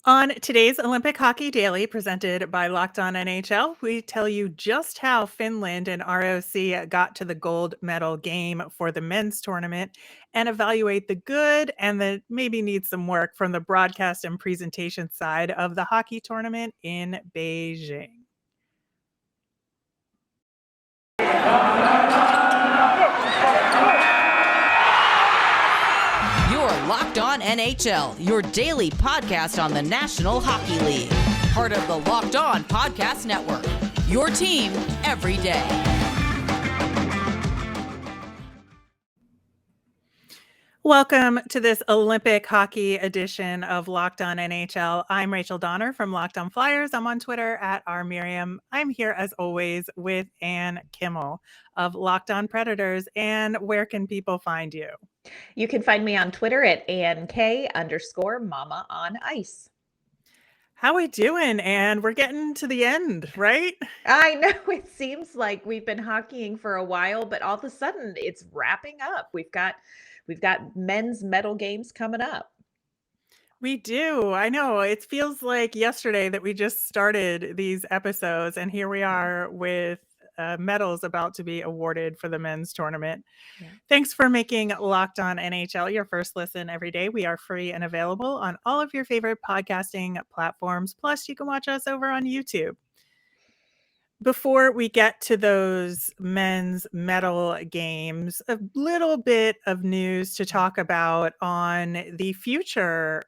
On today's Olympic Hockey Daily, presented by Locked On NHL, we tell you just how Finland and ROC got to the gold medal game for the men's tournament and evaluate the good and the maybe needs some work from the broadcast and presentation side of the hockey tournament in Beijing. You're Locked On NHL, your daily podcast on the National Hockey League. Part of the Locked On Podcast Network, your team every day. Welcome to this Olympic hockey edition of Locked On NHL. I'm Rachel Donner from Locked On Flyers. I'm on Twitter at @rmiriam. I'm here as always with Ann Kimmel of Locked On Predators. And where can people find you? You can find me on Twitter at AnnK_Mama on Ice. How we doing? And we're getting to the end, right? I know it seems like we've been hockeying for a while, but all of a sudden it's wrapping up. We've got men's medal games coming up. We do. I know. It feels like yesterday that we just started these episodes, and here we are with medals about to be awarded for the men's tournament. Yeah. Thanks for making Locked On NHL your first listen every day. We are free and available on all of your favorite podcasting platforms. Plus, you can watch us over on YouTube. Before we get to those men's medal games, a little bit of news to talk about on the future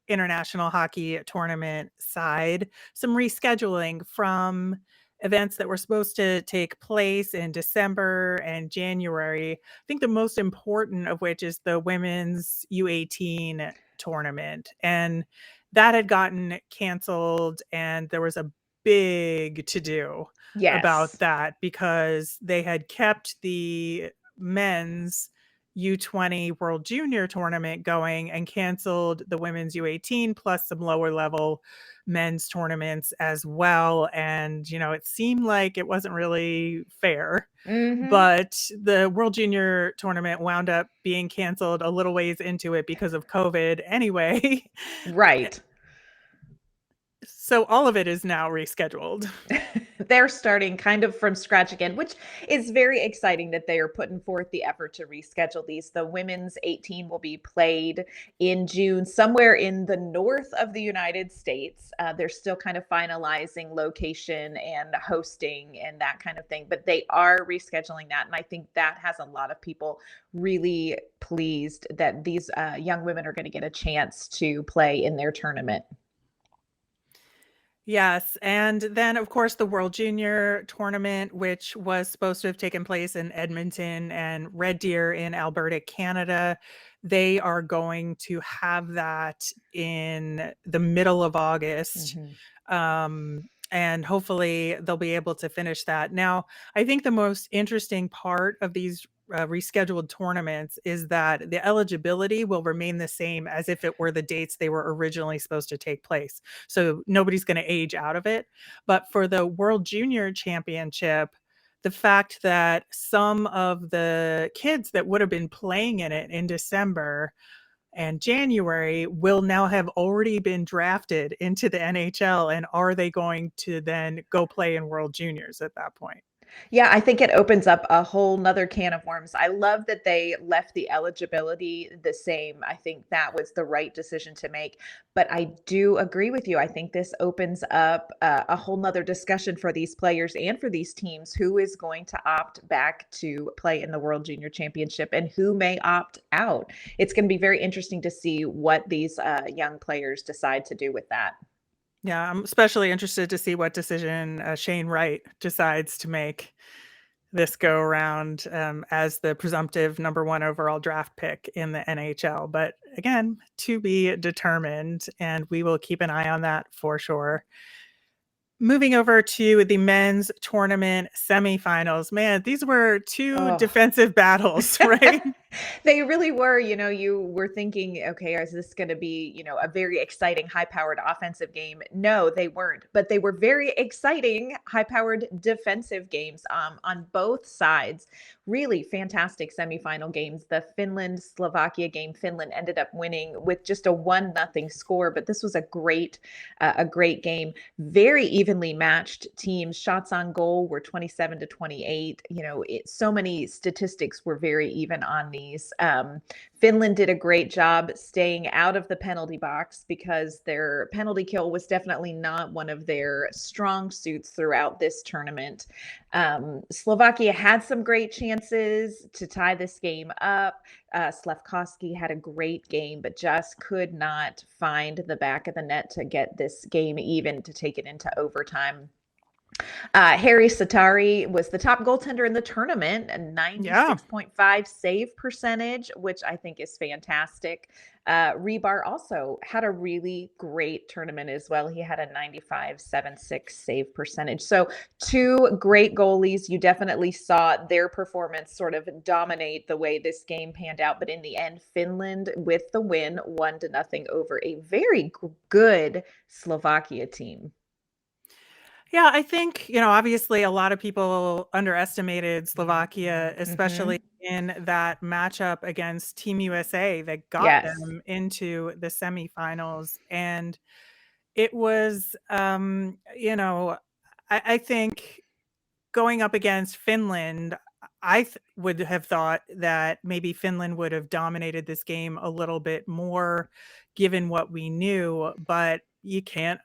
international hockey tournament side. Some rescheduling from events that were supposed to take place in December and January. I think the most important of which is the women's U18 tournament. And that had gotten canceled, and there was a big to-do about that because they had kept the men's U20 World Junior tournament going and canceled the women's U18 plus some lower level men's tournaments as well. And, it seemed like it wasn't really fair, but the World Junior tournament wound up being canceled a little ways into it because of COVID anyway. Right. So all of it is now rescheduled. They're starting kind of from scratch again, which is very exciting that they are putting forth the effort to reschedule these. The women's 18 will be played in June, somewhere in the north of the United States. They're still kind of finalizing location and hosting and that kind of thing, but they are rescheduling that. And I think that has a lot of people really pleased that these young women are going to get a chance to play in their tournament. Yes. And then, of course, the World Junior tournament, which was supposed to have taken place in Edmonton and Red Deer in Alberta, Canada. They are going to have that in the middle of August. And hopefully they'll be able to finish that. Now, I think the most interesting part of these rescheduled tournaments is that the eligibility will remain the same as if it were the dates they were originally supposed to take place. So nobody's going to age out of it. But for the World Junior Championship, the fact that some of the kids that would have been playing in it in December and January will now have already been drafted into the NHL. And are they going to then go play in World Juniors at that point? Yeah, I think it opens up a whole nother can of worms. I love that they left the eligibility the same. I think that was the right decision to make. But I do agree with you. I think this opens up a whole nother discussion for these players and for these teams. Who is going to opt back to play in the World Junior Championship and who may opt out? It's going to be very interesting to see what these young players decide to do with that. Yeah, I'm especially interested to see what decision Shane Wright decides to make this go around as the presumptive number 1 overall draft pick in the NHL. But again, to be determined, and we will keep an eye on that for sure. Moving over to the men's tournament semifinals. Man, these were two defensive battles, right? They really were. You were thinking, okay, is this going to be, a very exciting, high-powered offensive game? No, they weren't, but they were very exciting, high-powered defensive games on both sides. Really fantastic semifinal games. The Finland-Slovakia game, Finland ended up winning with just a 1-0 score, but this was a great game. Very evenly matched teams. Shots on goal were 27-28. So many statistics were very even on these. Finland did a great job staying out of the penalty box because their penalty kill was definitely not one of their strong suits throughout this tournament. Slovakia had some great chances to tie this game up. Slevkovsky had a great game, but just could not find the back of the net to get this game even, to take it into overtime. Harry Satari was the top goaltender in the tournament, a Yeah. 96.5 save percentage, which I think is fantastic. Rebar also had a really great tournament as well. He had a 95.76 save percentage. So two great goalies. You definitely saw their performance sort of dominate the way this game panned out. But in the end, Finland with the win, 1-0 over a very good Slovakia team. Yeah, I think, obviously a lot of people underestimated Slovakia, especially in that matchup against Team USA that got Yes. them into the semifinals. And it was, I think going up against Finland, would have thought that maybe Finland would have dominated this game a little bit more given what we knew, but you can't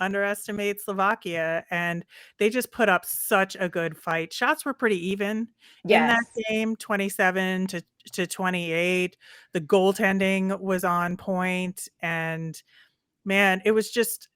underestimate Slovakia, and they just put up such a good fight. Shots were pretty even in that Yes. game, 27 to 28. The goaltending was on point, and man, it was just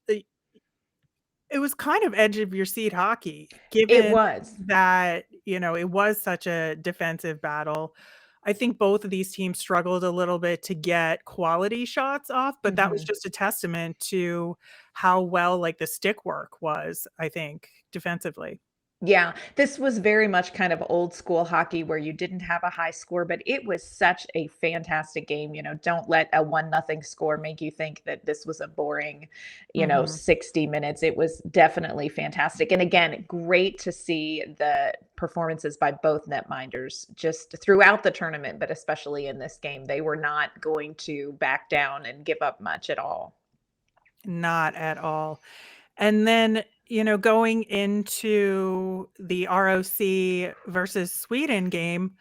it was kind of edge of your seat hockey, It given was. that, it was such a defensive battle. I think both of these teams struggled a little bit to get quality shots off, but that was Mhm. just a testament to how well, like, the stick work was, I think, defensively. Yeah, this was very much kind of old school hockey where you didn't have a high score, but it was such a fantastic game. Don't let a 1-0 score make you think that this was a boring, Mhm. 60 minutes. It was definitely fantastic. And again, great to see the performances by both netminders just throughout the tournament, but especially in this game. They were not going to back down and give up much at all. Not at all. And then, going into the ROC versus Sweden game,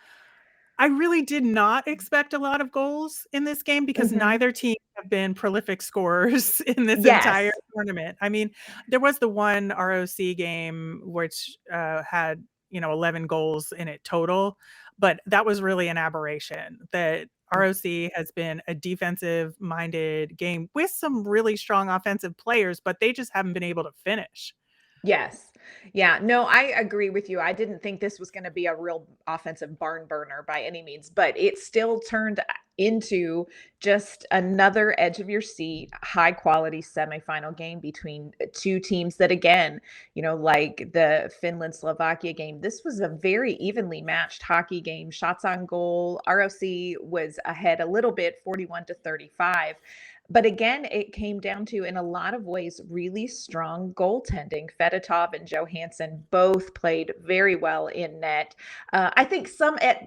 I really did not expect a lot of goals in this game because Mhm. neither team have been prolific scorers in this entire Yes. tournament. I mean, there was the one ROC game which, had, 11 goals in it total, but that was really an aberration. That ROC has been a defensive-minded game with some really strong offensive players, but they just haven't been able to finish. Yes. Yeah. No, I agree with you. I didn't think this was going to be a real offensive barn burner by any means, but it still turned into just another edge of your seat, high quality semifinal game between two teams that, again, like the Finland Slovakia game, this was a very evenly matched hockey game. Shots on goal. ROC was ahead a little bit, 41-35. But again, it came down to, in a lot of ways, really strong goaltending. Fedotov and Johansson both played very well in net. I think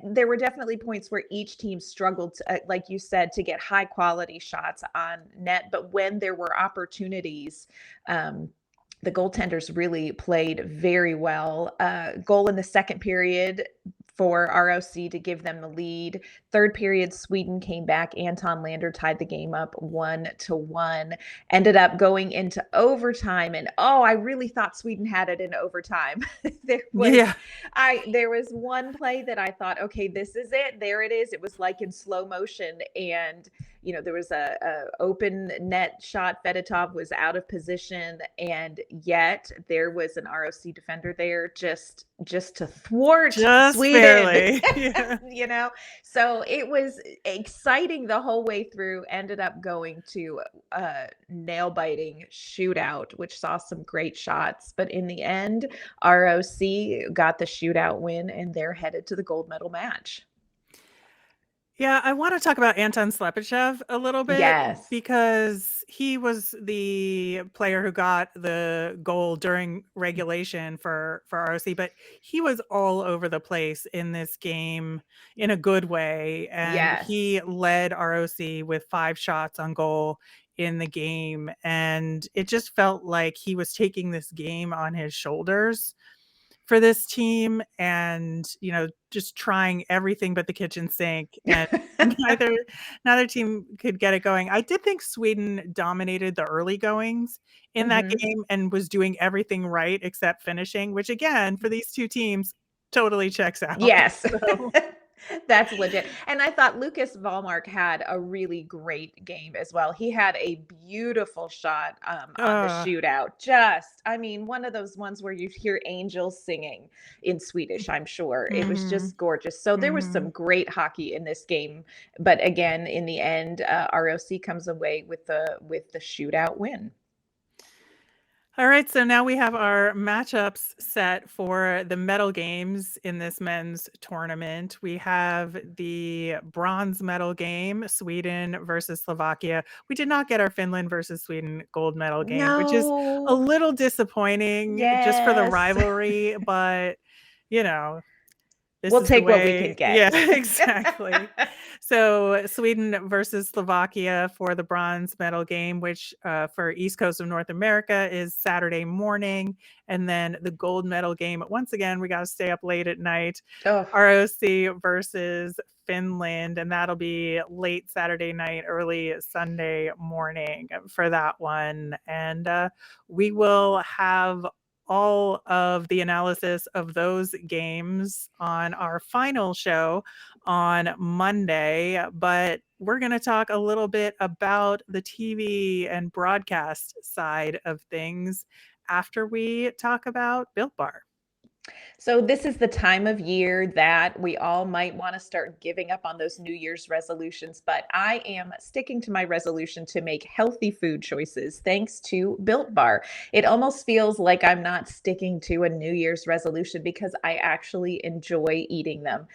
there were definitely points where each team struggled, like you said, to get high quality shots on net. But when there were opportunities, the goaltenders really played very well. Goal in the second period for ROC to give them the lead. Third period, Sweden came back. Anton Lander tied the game up 1-1. Ended up going into overtime, and I really thought Sweden had it in overtime. there was Yeah. there was one play that I thought, okay, this is it. There it is. It was like in slow motion, and there was a open net shot. Fedotov was out of position, and yet there was an ROC defender there just to thwart Just Sweden. barely. Yeah. So it was exciting the whole way through. Ended up going to a nail biting shootout, which saw some great shots, but in the end, ROC got the shootout win, and they're headed to the gold medal match. Yeah, I want to talk about Anton Slepyshev a little bit Yes. because he was the player who got the goal during regulation for ROC, but he was all over the place in this game in a good way, and Yes. he led ROC with 5 shots on goal in the game, and it just felt like he was taking this game on his shoulders for this team and, just trying everything but the kitchen sink, and neither neither team could get it going. I did think Sweden dominated the early goings in that Mhm. game and was doing everything right except finishing, which again, for these 2 teams, totally checks out. Yes. So That's legit. And I thought Lucas Volmark had a really great game as well. He had a beautiful shot on the uh, shootout. I mean, one of those ones where you hear angels singing in Swedish, I'm sure. It was mhm, just gorgeous. So there was some mhm. great hockey in this game. But again, in the end, ROC comes away with the shootout win. All right, so now we have our matchups set for the medal games in this men's tournament. We have the bronze medal game, Sweden versus Slovakia. We did not get our Finland versus Sweden gold medal game, which is a No. little disappointing just for the Yes. rivalry, but you know, this We'll is the take what we can way. Yeah, get. exactly. So Sweden versus Slovakia for the bronze medal game, which for East Coast of North America is Saturday morning. And then the gold medal game, once again, we got to stay up late at night. Oh, ROC versus Finland, and that'll be late Saturday night, early Sunday morning for that one. And we will have all of the analysis of those games on our final show on Monday. But we're going to talk a little bit about the TV and broadcast side of things after we talk about Built Bar. so this is the time of year that we all might want to start giving up on those New Year's resolutions, but I am sticking to my resolution to make healthy food choices thanks to Built Bar. It almost feels like I'm not sticking to a New Year's resolution because I actually enjoy eating them.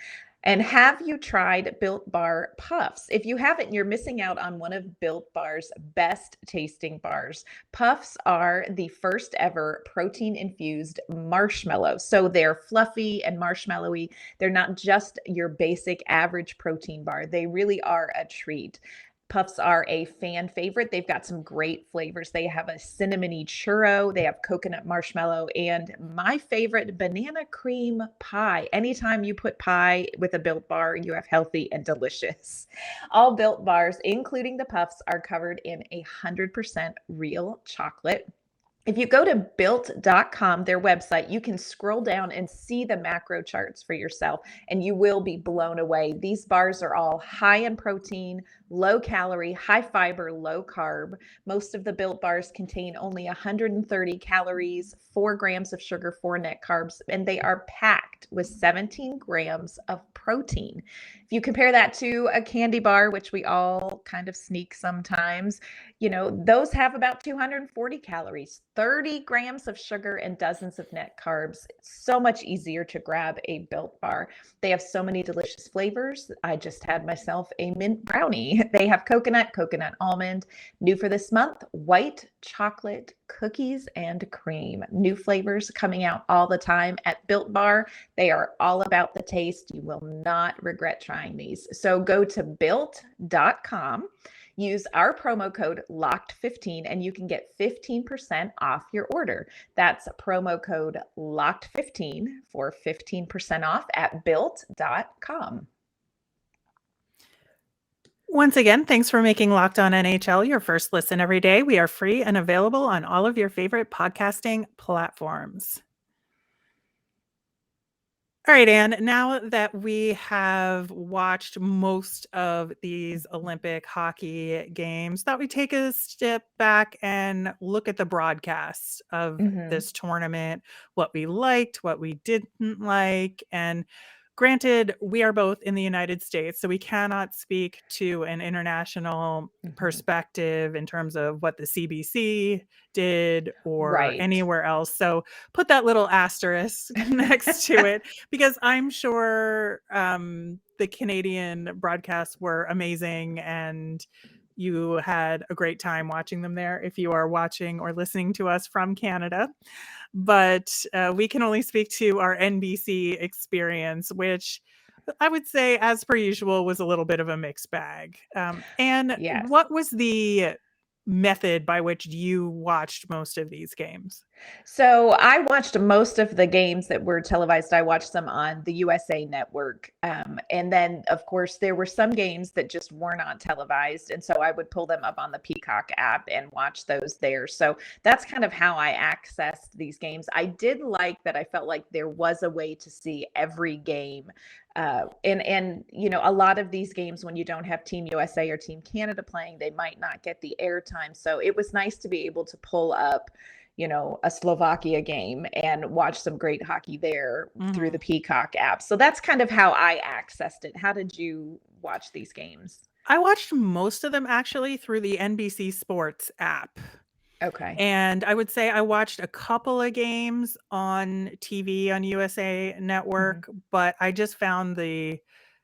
And have you tried Built Bar Puffs? If you haven't, you're missing out on one of Built Bar's best tasting bars. Puffs are the first ever protein infused marshmallow. So they're fluffy and marshmallowy. They're not just your basic average protein bar, they really are a treat. Puffs are a fan favorite. They've got some great flavors. They have a cinnamony churro, they have coconut marshmallow, and my favorite, banana cream pie. Anytime you put pie with a Built Bar, you have healthy and delicious. All Built Bars, including the Puffs, are covered in 100% real chocolate. If you go to built.com, their website, you can scroll down and see the macro charts for yourself, and you will be blown away. These bars are all high in protein, low calorie, high fiber, low carb. Most of the Built bars contain only 130 calories, 4 grams of sugar, 4 net carbs, and they are packed with 17 grams of protein. If you compare that to a candy bar, which we all kind of sneak sometimes, those have about 240 calories, 30 grams of sugar, and dozens of net carbs. It's so much easier to grab a Built Bar. They have so many delicious flavors. I just had myself a mint brownie. They have coconut almond. New for this month, white chocolate, cookies, and cream. New flavors coming out all the time at Built Bar. They are all about the taste. You will not regret trying these. So go to built.com. Use our promo code LOCKED15 and you can get 15% off your order. That's promo code LOCKED15 for 15% off at built.com. Once again, thanks for making Locked On NHL your first listen every day. We are free and available on all of your favorite podcasting platforms. All right, Ann, now that we have watched most of these Olympic hockey games, thought we'd take a step back and look at the broadcasts of Mhm. this tournament, what we liked, what we didn't like, and Granted, we are both in the United States, so we cannot speak to an international perspective in terms of what the CBC did or Right. anywhere else. So put that little asterisk next to it, because I'm sure the Canadian broadcasts were amazing and you had a great time watching them there if you are watching or listening to us from Canada. But we can only speak to our NBC experience, which I would say, as per usual, was a little bit of a mixed bag. And Yes. what was the method by which you watched most of these games? So I watched most of the games that were televised. I watched some on the USA Network. And then, of course, there were some games that just were not televised. And so I would pull them up on the Peacock app and watch those there. So that's kind of how I accessed these games. I did like that. I felt like there was a way to see every game. And you know, a lot of these games, when you don't have Team USA or Team Canada playing, they might not get the airtime. So it was nice to be able to pull up, you know, a Slovakia game and watch some great hockey there through the Peacock app. So that's kind of how I accessed it. How did you watch these games? I watched most of them actually through the NBC Sports app. Okay. And I would say I watched a couple of games on TV on USA Network, but I just found the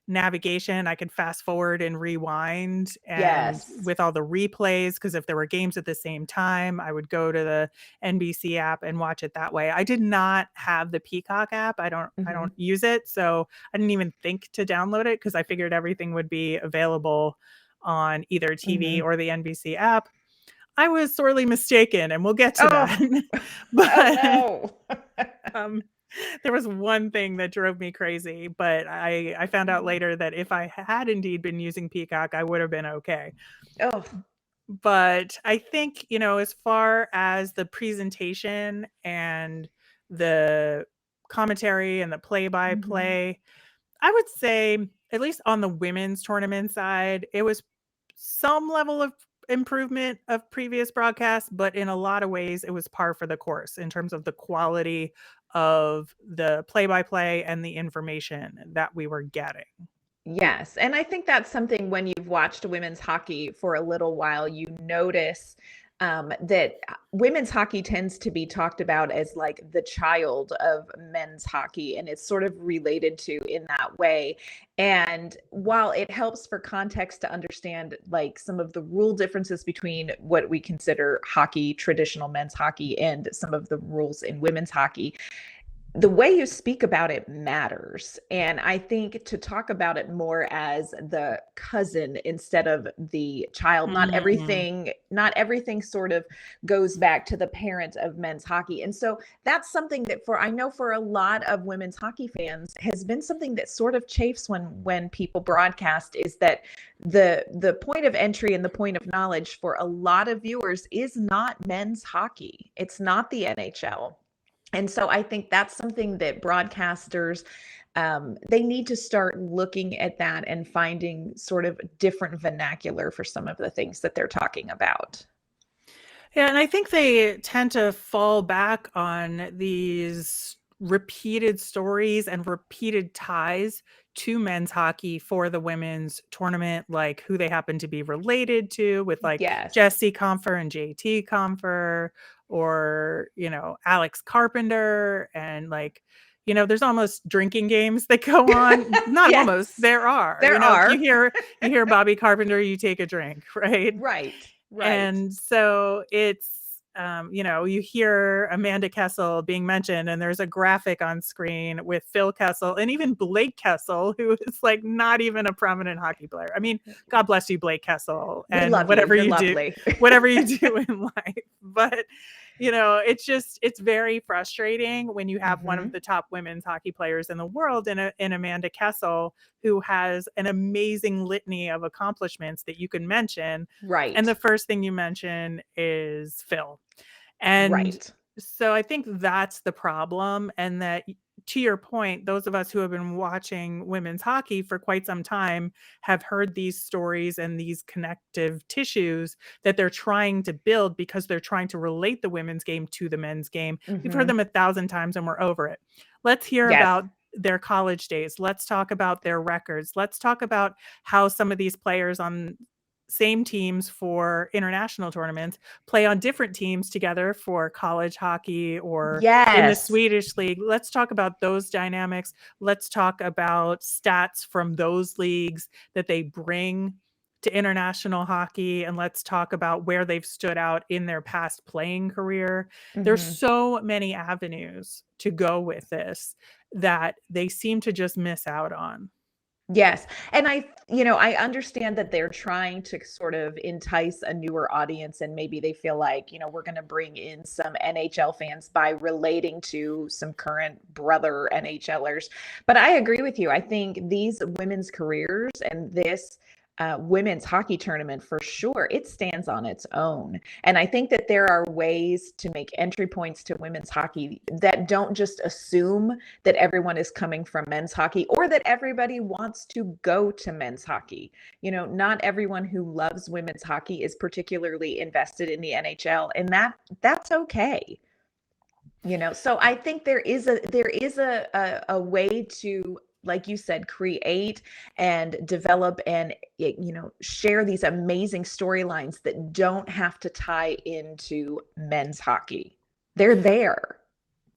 navigation, I could fast forward and rewind, and Yes. with all the replays, because if there were games at the same time, I would go to the NBC app and watch it that way. I did not have the Peacock app. I don't use it, so I didn't even think to download it because I figured everything would be available on either TV or the NBC app. I was sorely mistaken, and we'll get to that. Oh But there was one thing that drove me crazy, but I found out later that if I had indeed been using Peacock, I would have been okay. no. Oh, But I think, you know, as far as the presentation and the commentary and the play-by-play, I would say, at least on the women's tournament side, it was some level of improvement of previous broadcasts, but in a lot of ways, it was par for the course in terms of the quality of the play-by-play and the information that we were getting. yes. And I think that's something when you've watched women's hockey for a little while, you notice that women's hockey tends to be talked about as like the child of men's hockey, and it's sort of related to in that way. And while it helps for context to understand like some of the rule differences between what we consider hockey, traditional men's hockey, and some of the rules in women's hockey, the way you speak about it matters. And I think to talk about it more as the cousin instead of the child, not everything sort of goes back to the parent of men's hockey. And so that's something that I know for a lot of women's hockey fans has been something that sort of chafes when people broadcast, is that the point of entry and the point of knowledge for a lot of viewers is not men's hockey. It's not the NHL. And so I think that's something that broadcasters, they need to start looking at that and finding sort of different vernacular for some of the things that they're talking about. Yeah, and I think they tend to fall back on these repeated stories and repeated ties to men's hockey for the women's tournament, like who they happen to be related to, with like Yes. Jesse Comfer and JT Comfer, or, you know, Alex Carpenter, and like, you know, there's almost drinking games that go on. Not Yes. almost, there are. There you know, are. if you hear Bobby Carpenter, you take a drink, right? Right. And so it's, you know, you hear Amanda Kessel being mentioned, and there's a graphic on screen with Phil Kessel and even Blake Kessel, who is like not even a prominent hockey player. I mean, God bless you, Blake Kessel, We and love whatever you. You're you do, lovely. whatever you do in life. But you know, it's very frustrating when you have one of the top women's hockey players in the world in Amanda Kessel, who has an amazing litany of accomplishments that you can mention. Right. And the first thing you mention is Phil. And Right. so I think that's the problem. And that, to your point, those of us who have been watching women's hockey for quite some time have heard these stories and these connective tissues that they're trying to build because they're trying to relate the women's game to the men's game. We've heard them 1,000 times and we're over it. Let's hear Yes. about their college days. Let's talk about their records. Let's talk about how some of these players on same teams for international tournaments play on different teams together for college hockey or in the Yes. Swedish league. Let's talk about those dynamics. Let's talk about stats from those leagues that they bring to international hockey, and let's talk about where they've stood out in their past playing career. There's so many avenues to go with this that they seem to just miss out on. Yes. And I understand that they're trying to sort of entice a newer audience, and maybe they feel like, we're going to bring in some NHL fans by relating to some current brother NHLers. But I agree with you. I think these women's careers and this women's hockey tournament, for sure, it stands on its own. And I think that there are ways to make entry points to women's hockey that don't just assume that everyone is coming from men's hockey or that everybody wants to go to men's hockey. Not everyone who loves women's hockey is particularly invested in the NHL, and that's okay. So I think there is a way to, like you said, create and develop and share these amazing storylines that don't have to tie into men's hockey. They're there.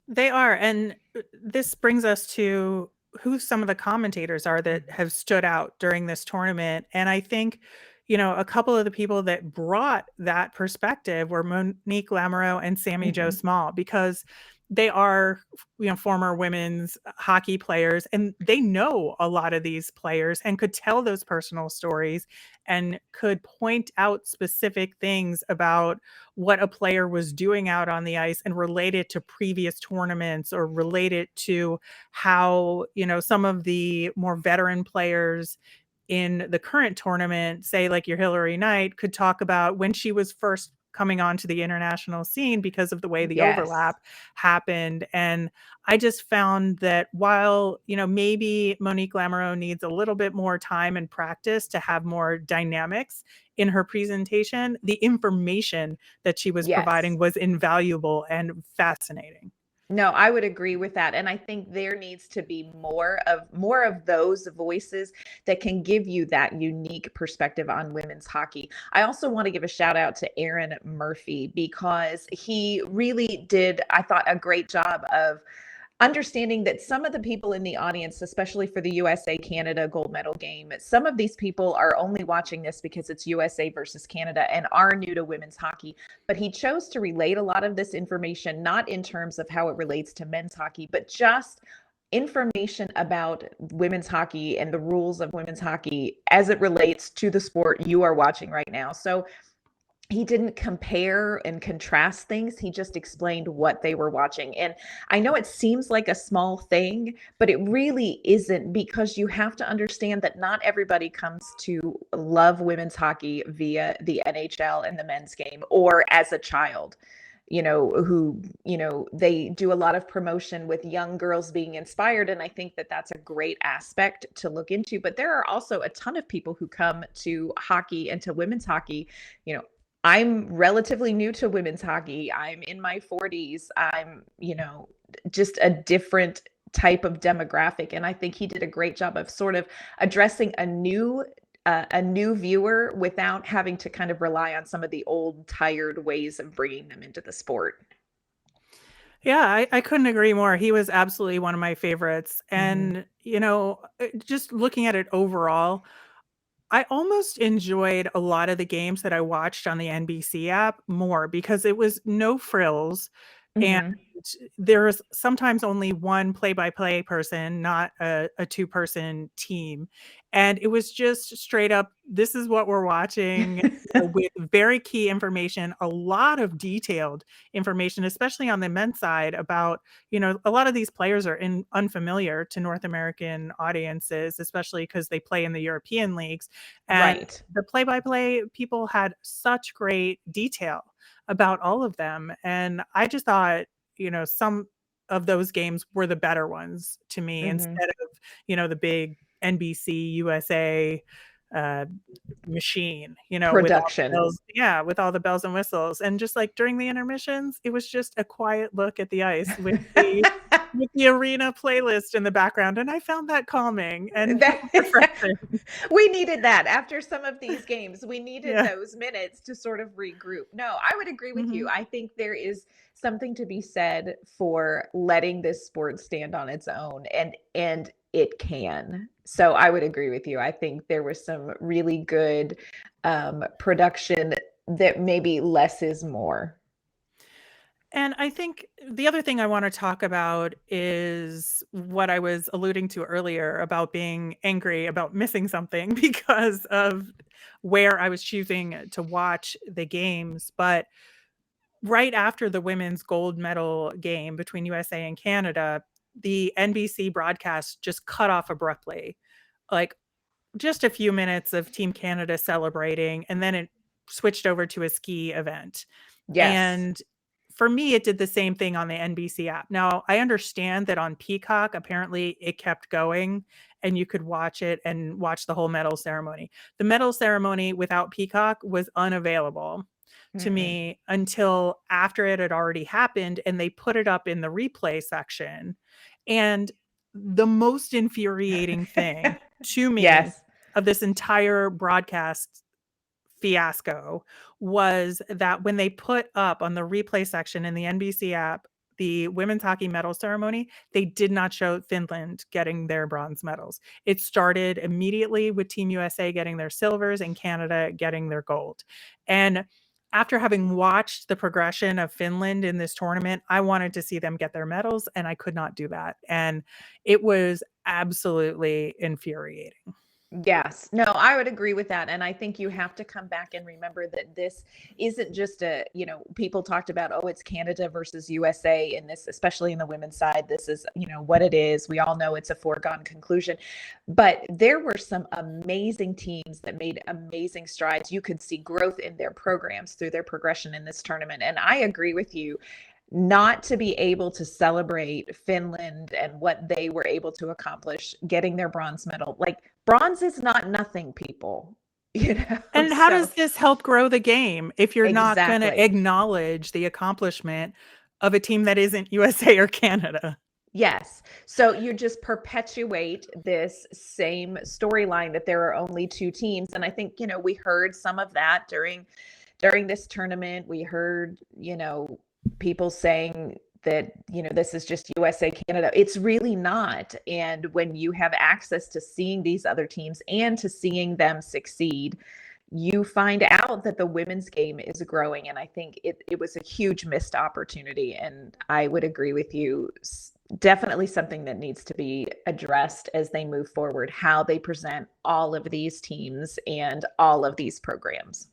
They are. And this brings us to who some of the commentators are that have stood out during this tournament. And I think, a couple of the people that brought that perspective were Monique Lamoureaux and Sami Jo Small, because they are, former women's hockey players, and they know a lot of these players and could tell those personal stories and could point out specific things about what a player was doing out on the ice and relate it to previous tournaments or relate it to how, some of the more veteran players in the current tournament, say like your Hillary Knight, could talk about when she was first coming onto the international scene because of the way the overlap happened. And I just found that while, maybe Monique Lamoureaux needs a little bit more time and practice to have more dynamics in her presentation, the information that she was providing was invaluable and fascinating. No, I would agree with that. And I think there needs to be more of those voices that can give you that unique perspective on women's hockey. I also want to give a shout out to Aaron Murphy, because he really did, I thought, a great job of understanding that some of the people in the audience, especially for the USA Canada gold medal game, some of these people are only watching this because it's USA versus Canada and are new to women's hockey. But he chose to relate a lot of this information, not in terms of how it relates to men's hockey, but just information about women's hockey and the rules of women's hockey as it relates to the sport you are watching right now. So he didn't compare and contrast things. He just explained what they were watching. And I know it seems like a small thing, but it really isn't, because you have to understand that not everybody comes to love women's hockey via the NHL and the men's game, or as a child, who, they do a lot of promotion with young girls being inspired. And I think that that's a great aspect to look into. But there are also a ton of people who come to hockey and to women's hockey, I'm relatively new to women's hockey. I'm in my 40s. I'm, just a different type of demographic. And I think he did a great job of sort of addressing a new viewer without having to kind of rely on some of the old, tired ways of bringing them into the sport. Yeah, I couldn't agree more. He was absolutely one of my favorites. And, just looking at it overall, I almost enjoyed a lot of the games that I watched on the NBC app more because it was no frills, and there was sometimes only one play-by-play person, not a two-person team. And it was just straight up, this is what we're watching, with very key information, a lot of detailed information, especially on the men's side about, a lot of these players are unfamiliar to North American audiences, especially because they play in the European leagues. And the play-by-play people had such great detail about all of them. And I just thought, some of those games were the better ones to me, instead of, the big NBC, USA uh, machine, with Production. with all the bells and whistles. And just like during the intermissions, it was just a quiet look at the ice with the arena playlist in the background. And I found that calming and refreshing. We needed that after some of these games. We needed Yeah. those minutes to sort of regroup. No, I would agree with you. Mhm. I think there is something to be said for letting this sport stand on its own, and it can. So I would agree with you. I think there was some really good production that maybe less is more. And I think the other thing I want to talk about is what I was alluding to earlier about being angry about missing something because of where I was choosing to watch the games. But right after the women's gold medal game between USA and Canada, the NBC broadcast just cut off abruptly. Like just a few minutes of Team Canada celebrating, and then it switched over to a ski event. Yes. And for me, it did the same thing on the NBC app. Now, I understand that on Peacock, apparently it kept going and you could watch it and watch the whole medal ceremony. The medal ceremony without Peacock was unavailable to Mm-mm. me until after it had already happened and they put it up in the replay section. And the most infuriating thing to me Yes. of this entire broadcast fiasco was that when they put up on the replay section in the NBC app the women's hockey medal ceremony, they did not show Finland getting their bronze medals. It started immediately with Team USA getting their silvers and Canada getting their gold. And after having watched the progression of Finland in this tournament, I wanted to see them get their medals, and I could not do that. And it was absolutely infuriating. Yes. No, I would agree with that. And I think you have to come back and remember that this isn't just people talked about, oh, it's Canada versus USA in this, especially in the women's side. This is, what it is. We all know it's a foregone conclusion. But there were some amazing teams that made amazing strides. You could see growth in their programs through their progression in this tournament. And I agree with you. Not to be able to celebrate Finland and what they were able to accomplish, getting their bronze medal. Like bronze is not nothing, people. And how So does this help grow the game if you're not going to exactly. acknowledge the accomplishment of a team that isn't USA or Canada? Yes. So you just perpetuate this same storyline that there are only two teams. And I think, we heard some of that during this tournament. We heard, people saying that, this is just USA, Canada. It's really not. And when you have access to seeing these other teams and to seeing them succeed, you find out that the women's game is growing. And I think it was a huge missed opportunity. And I would agree with you. Definitely something that needs to be addressed as they move forward, how they present all of these teams and all of these programs.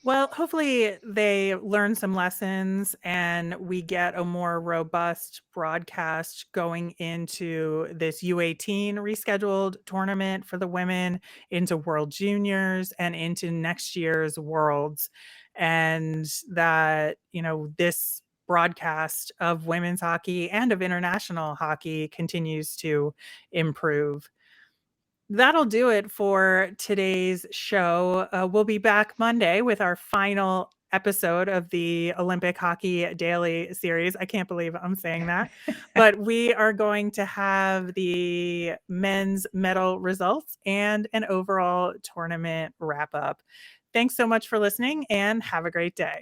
Well, hopefully they learn some lessons and we get a more robust broadcast going into this U18 rescheduled tournament for the women, into World Juniors, and into next year's Worlds. And that, this broadcast of women's hockey and of international hockey continues to improve. That'll do it for today's show. We'll be back Monday with our final episode of the Olympic Hockey Daily series. I can't believe I'm saying that, but we are going to have the men's medal results and an overall tournament wrap up. Thanks so much for listening and have a great day.